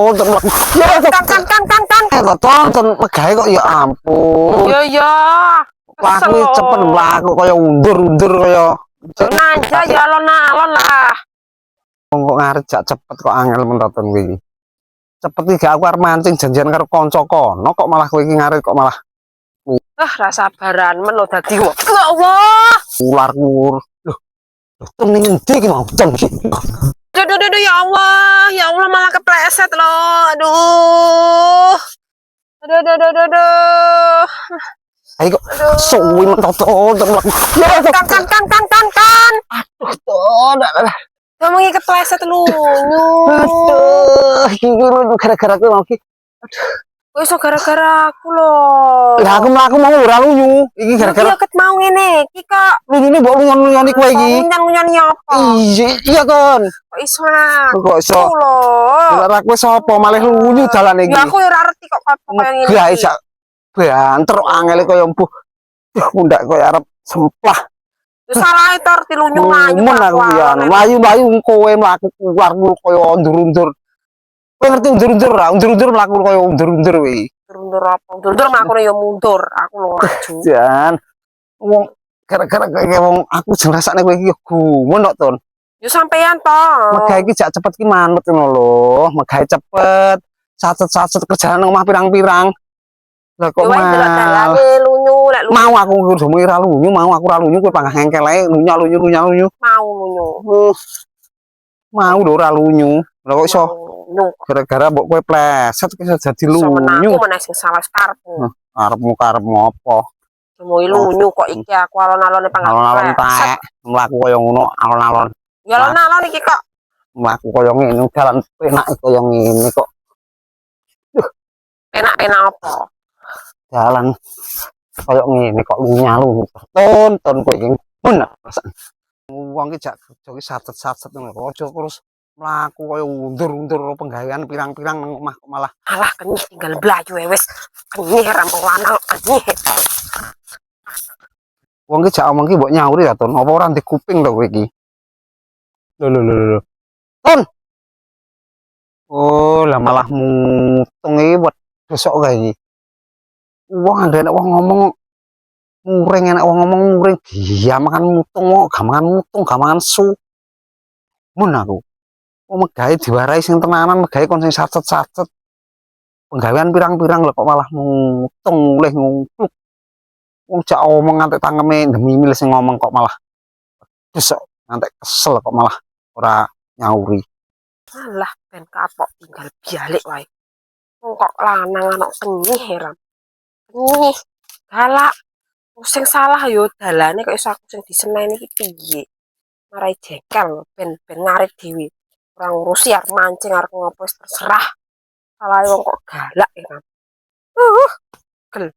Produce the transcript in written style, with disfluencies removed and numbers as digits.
Oh, terlalu. Tonton megahe kok ya ampun. Ya. Laku cepet mlaku kaya undur-undur kaya. Nanja ya alon-alon lah. Wong kok ngarep jak cepet kok angel mentoton kowe iki. Cepet iki aku arep mancing janjian karo kanca kono kok malah kowe iki ngarep kok malah Rasa sabaran men lo dadi wong. Ya Allah. ular-ular. Loh, ning endi iki mau jam iki? Aduh, ya Allah malah kepleset loh. Aduh. Ayo kok suwi mentoton terlalu. Kan. Aduh, toh. Kamu iki kepleset lu. Aduh, iki gara-gara kowe mau iki. Kok iso gara-gara aku loh. Lah aku mlaku mau ora lunyu. Iki gara-gara ket mau ngene iki kok. lunyune mbok lunyon-lunyoni kowe iki. Lunyon-lunyoni apa? Iya kon. Kok iso? Kok iso? Loh. Ora kowe sapa malah lunyu dalan iki. Ya aku ora ngerti kok kaya ngene. Gae sak banter angel kaya empuh. Duh pundak koyo arep semplah. Wis salah to arti lunyu mlayu. Men aku ya mlayu-mlayu kowe mlaku keluar kaya undur-undur. Kowe ngerti undur-undur ora? Undur-undur mlaku kaya undur-undur kuwi. Undur apa? Undur mlakune ya mundur. Aku lu maju. Jan. Wong gara-gara kaya wong aku jengrasane kowe iki yo gumun kok, Ton. Ya sampean to. Megahe iki jak cepet ki manut ngono lho. Megahe cepet. Sacet-sacet kerjaan omah pirang-pirang. Lah kok malah lunyu lek lunyu. Mau aku kudu muni ra lunyu, mau aku ra lunyu kowe panggah ngengkel ae lunyu. Mau lunyu. Mau lho ra lunyu. Lah kok iso gara-gara mbok kowe pleset iso dadi lunyu. Aku menes salah karepmu. Karepmu apa? Semoy lunyu kok iki aku alon-alone panggah. Alon-alon tak mlaku kaya ngono alon-alon. Ya alon-alon iki kok. Mlaku kaya ngene dalan penak kaya ngene kok. Penak-penak apa? Jalan kaya ngene kok lunyalu. Tonton kowe iki mun perasaan. Wong iki jak kerja iki satet-satet ngono kok aja terus mlaku kaya undur-undur penggawean pirang-pirang nang omah kok malah alah kenyih tinggal blayu wis kenyih rampung lanang kenyih. Wong iki jak omong iki mbok nyauri ya Ton, apa ora ndek kuping to kowe iki? Lho. Ton. Oh, lah malah mutung iki besok kae iki. Wong anggere nek wong ngomong muring enak wong ngomong muring dia makan mutung kok gak mangan su. Mun aku. Wong megahe diwarai sing tenanan megahe kon sing sacet-sacet. Penggawean pirang-pirang lho kok malah mutung mulih ngumpluk. Wong jak omong ngantek tangeme ndemimil sing ngomong kok malah besok ngantek kesel kok malah ora nyauri. Alah ben kapok tinggal bialik wae. Wong kok lanang anak kenyih heran. Kenyih. Galak. Sing salah yo dalane kok iso aku sing diseneni iki piye. Marai jengkel ben ngarit dhewe. Ora ngurusi arep mancing arep ngopo wis terserah. Salah wong kok galak heran. Gel.